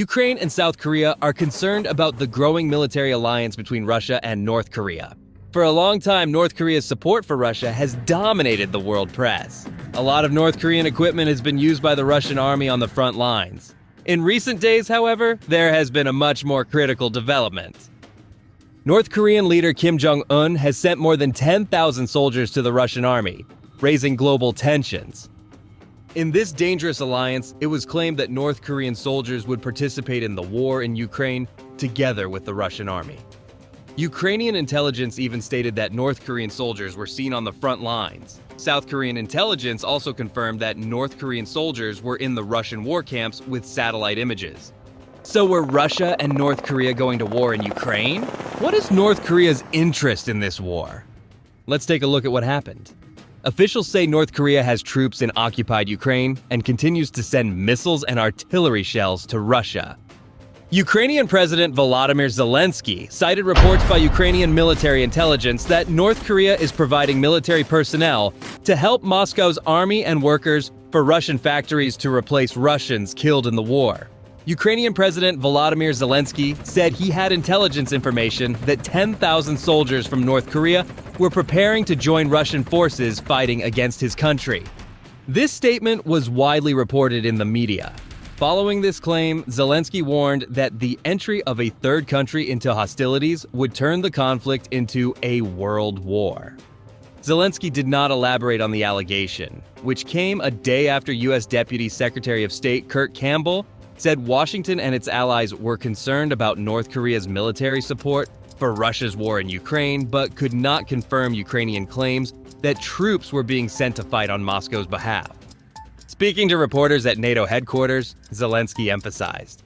Ukraine and South Korea are concerned about the growing military alliance between Russia and North Korea. For a long time, North Korea's support for Russia has dominated the world press. A lot of North Korean equipment has been used by the Russian army on the front lines. In recent days, however, there has been a much more critical development. North Korean leader Kim Jong-un has sent more than 10,000 soldiers to the Russian army, raising global tensions. In this dangerous alliance, it was claimed that North Korean soldiers would participate in the war in Ukraine together with the Russian army. Ukrainian intelligence even stated that North Korean soldiers were seen on the front lines. South Korean intelligence also confirmed that North Korean soldiers were in the Russian war camps with satellite images. So were Russia and North Korea going to war in Ukraine? What is North Korea's interest in this war? Let's take a look at what happened. Officials say North Korea has troops in occupied Ukraine and continues to send missiles and artillery shells to Russia. Ukrainian President Volodymyr Zelensky cited reports by Ukrainian military intelligence that North Korea is providing military personnel to help Moscow's army and workers for Russian factories to replace Russians killed in the war. Ukrainian President Volodymyr Zelensky said he had intelligence information that 10,000 soldiers from North Korea were preparing to join Russian forces fighting against his country. This statement was widely reported in the media. Following this claim, Zelensky warned that the entry of a third country into hostilities would turn the conflict into a world war. Zelensky did not elaborate on the allegation, which came a day after U.S. Deputy Secretary of State Kurt Campbell said Washington and its allies were concerned about North Korea's military support for Russia's war in Ukraine, but could not confirm Ukrainian claims that troops were being sent to fight on Moscow's behalf. Speaking to reporters at NATO headquarters, Zelensky emphasized,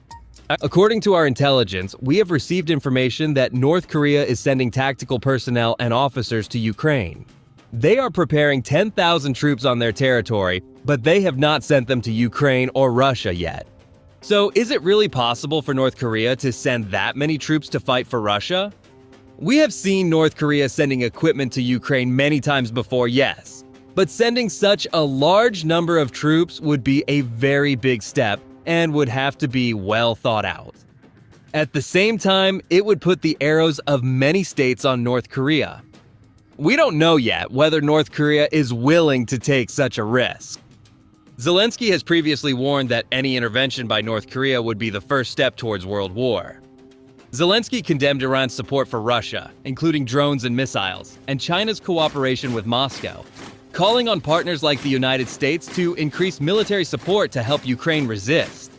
"According to our intelligence, we have received information that North Korea is sending tactical personnel and officers to Ukraine. They are preparing 10,000 troops on their territory, but they have not sent them to Ukraine or Russia yet. So is it really possible for North Korea to send that many troops to fight for Russia? We have seen North Korea sending equipment to Ukraine many times before, yes. But sending such a large number of troops would be a very big step and would have to be well thought out. At the same time, it would put the arrows of many states on North Korea. We don't know yet whether North Korea is willing to take such a risk." Zelensky has previously warned that any intervention by North Korea would be the first step towards world war. Zelensky condemned Iran's support for Russia, including drones and missiles, and China's cooperation with Moscow, calling on partners like the United States to increase military support to help Ukraine resist.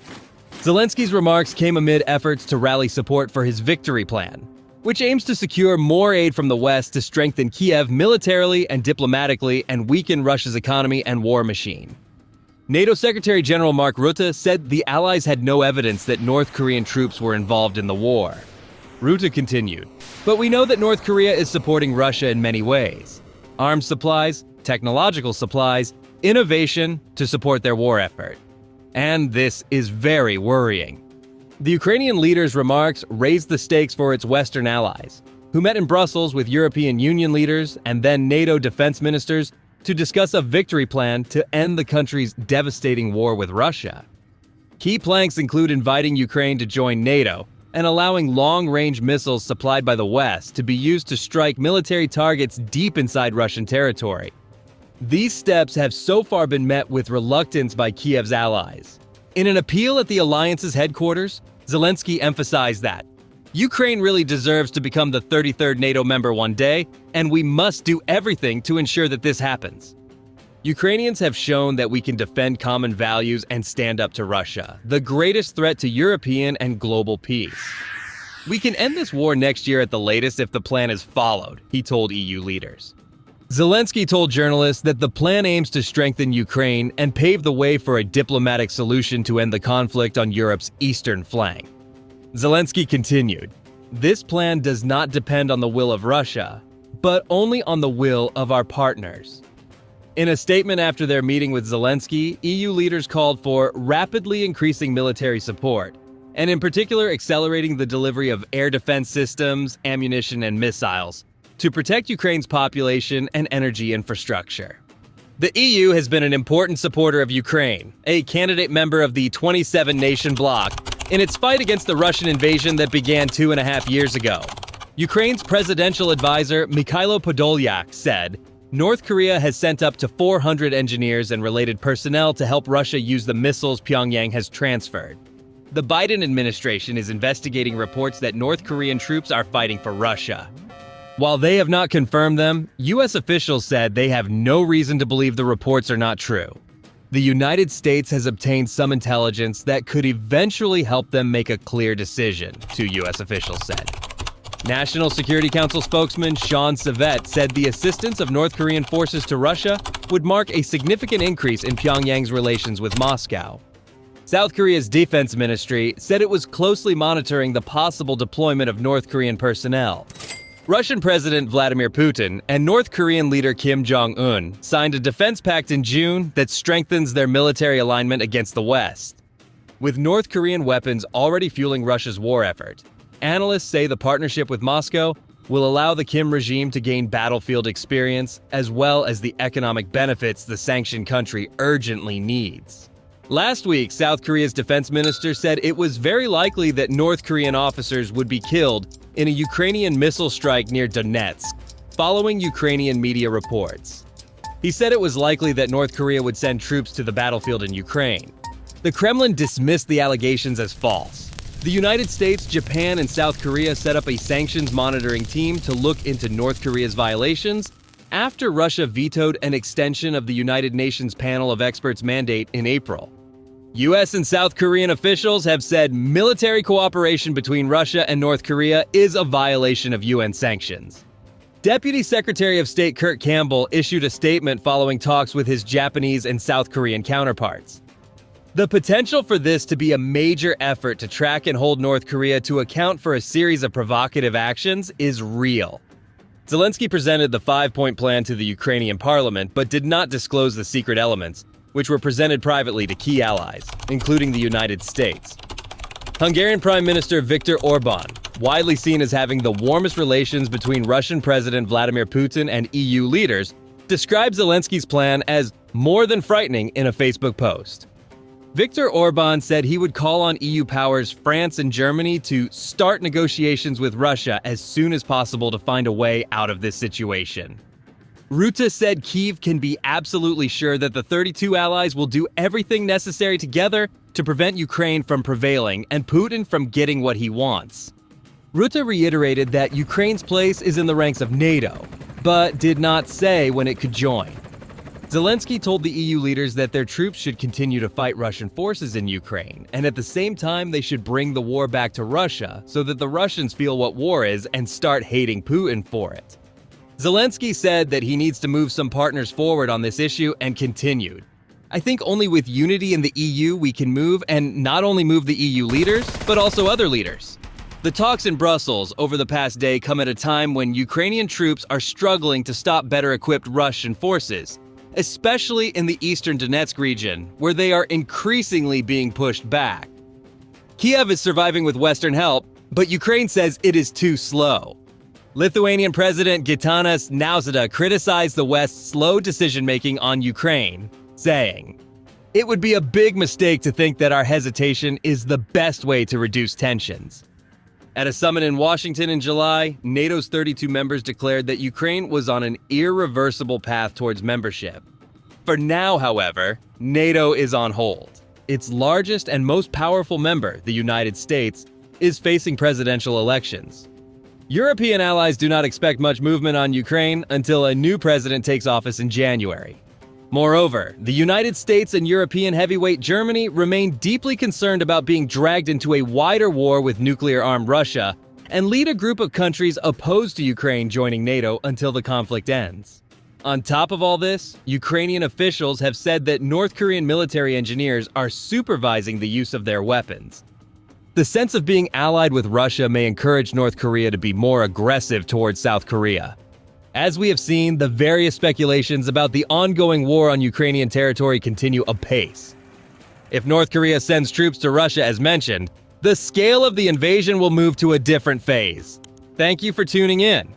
Zelensky's remarks came amid efforts to rally support for his victory plan, which aims to secure more aid from the West to strengthen Kiev militarily and diplomatically and weaken Russia's economy and war machine. NATO Secretary General Mark Rutte said the Allies had no evidence that North Korean troops were involved in the war. Rutte continued, "But we know that North Korea is supporting Russia in many ways. Arms supplies, technological supplies, innovation to support their war effort. And this is very worrying." The Ukrainian leader's remarks raised the stakes for its Western allies, who met in Brussels with European Union leaders and then NATO defense ministers to discuss a victory plan to end the country's devastating war with Russia. Key planks include inviting Ukraine to join NATO and allowing long-range missiles supplied by the West to be used to strike military targets deep inside Russian territory. These steps have so far been met with reluctance by Kiev's allies. In an appeal at the alliance's headquarters, Zelensky emphasized that Ukraine really deserves to become the 33rd NATO member one day, and we must do everything to ensure that this happens. Ukrainians have shown that we can defend common values and stand up to Russia, the greatest threat to European and global peace. We can end this war next year at the latest if the plan is followed, he told EU leaders. Zelensky told journalists that the plan aims to strengthen Ukraine and pave the way for a diplomatic solution to end the conflict on Europe's eastern flank. Zelensky continued, "This plan does not depend on the will of Russia, but only on the will of our partners." In a statement after their meeting with Zelensky, EU leaders called for rapidly increasing military support, and in particular accelerating the delivery of air defense systems, ammunition, and missiles to protect Ukraine's population and energy infrastructure. The EU has been an important supporter of Ukraine, a candidate member of the 27-nation bloc, in its fight against the Russian invasion that began 2.5 years ago. Ukraine's presidential advisor, Mikhailo Podolyak, said, North Korea has sent up to 400 engineers and related personnel to help Russia use the missiles Pyongyang has transferred. The Biden administration is investigating reports that North Korean troops are fighting for Russia. While they have not confirmed them, U.S. officials said they have no reason to believe the reports are not true. The United States has obtained some intelligence that could eventually help them make a clear decision, two U.S. officials said. National Security Council spokesman Sean Savette said the assistance of North Korean forces to Russia would mark a significant increase in Pyongyang's relations with Moscow. South Korea's defense ministry said it was closely monitoring the possible deployment of North Korean personnel. Russian President Vladimir Putin and North Korean leader Kim Jong-un signed a defense pact in June that strengthens their military alignment against the West. With North Korean weapons already fueling Russia's war effort, analysts say the partnership with Moscow will allow the Kim regime to gain battlefield experience as well as the economic benefits the sanctioned country urgently needs. Last week, South Korea's defense minister said it was very likely that North Korean officers would be killed in a Ukrainian missile strike near Donetsk, following Ukrainian media reports. He said it was likely that North Korea would send troops to the battlefield in Ukraine. The Kremlin dismissed the allegations as false. The United States, Japan, and South Korea set up a sanctions monitoring team to look into North Korea's violations after Russia vetoed an extension of the United Nations Panel of Experts mandate in April. U.S. and South Korean officials have said military cooperation between Russia and North Korea is a violation of UN sanctions. Deputy Secretary of State Kurt Campbell issued a statement following talks with his Japanese and South Korean counterparts. The potential for this to be a major effort to track and hold North Korea to account for a series of provocative actions is real. Zelensky presented the 5-point plan to the Ukrainian parliament but did not disclose the secret elements, which were presented privately to key allies, including the United States. Hungarian Prime Minister Viktor Orban, widely seen as having the warmest relations between Russian President Vladimir Putin and EU leaders, described Zelensky's plan as more than frightening in a Facebook post. Viktor Orban said he would call on EU powers France and Germany to start negotiations with Russia as soon as possible to find a way out of this situation. Rutte said Kyiv can be absolutely sure that the 32 allies will do everything necessary together to prevent Ukraine from prevailing and Putin from getting what he wants. Rutte reiterated that Ukraine's place is in the ranks of NATO, but did not say when it could join. Zelensky told the EU leaders that their troops should continue to fight Russian forces in Ukraine, and at the same time they should bring the war back to Russia so that the Russians feel what war is and start hating Putin for it. Zelensky said that he needs to move some partners forward on this issue and continued, I think only with unity in the EU we can move, and not only move the EU leaders, but also other leaders. The talks in Brussels over the past day come at a time when Ukrainian troops are struggling to stop better equipped Russian forces, especially in the eastern Donetsk region, where they are increasingly being pushed back. Kiev is surviving with Western help, but Ukraine says it is too slow. Lithuanian President Gitanas Nausėda criticized the West's slow decision-making on Ukraine, saying, "It would be a big mistake to think that our hesitation is the best way to reduce tensions." At a summit in Washington in July, NATO's 32 members declared that Ukraine was on an irreversible path towards membership. For now, however, NATO is on hold. Its largest and most powerful member, the United States, is facing presidential elections. European allies do not expect much movement on Ukraine until a new president takes office in January. Moreover, the United States and European heavyweight Germany remain deeply concerned about being dragged into a wider war with nuclear-armed Russia and lead a group of countries opposed to Ukraine joining NATO until the conflict ends. On top of all this, Ukrainian officials have said that North Korean military engineers are supervising the use of their weapons. The sense of being allied with Russia may encourage North Korea to be more aggressive towards South Korea. As we have seen, the various speculations about the ongoing war on Ukrainian territory continue apace. If North Korea sends troops to Russia as mentioned, the scale of the invasion will move to a different phase. Thank you for tuning in.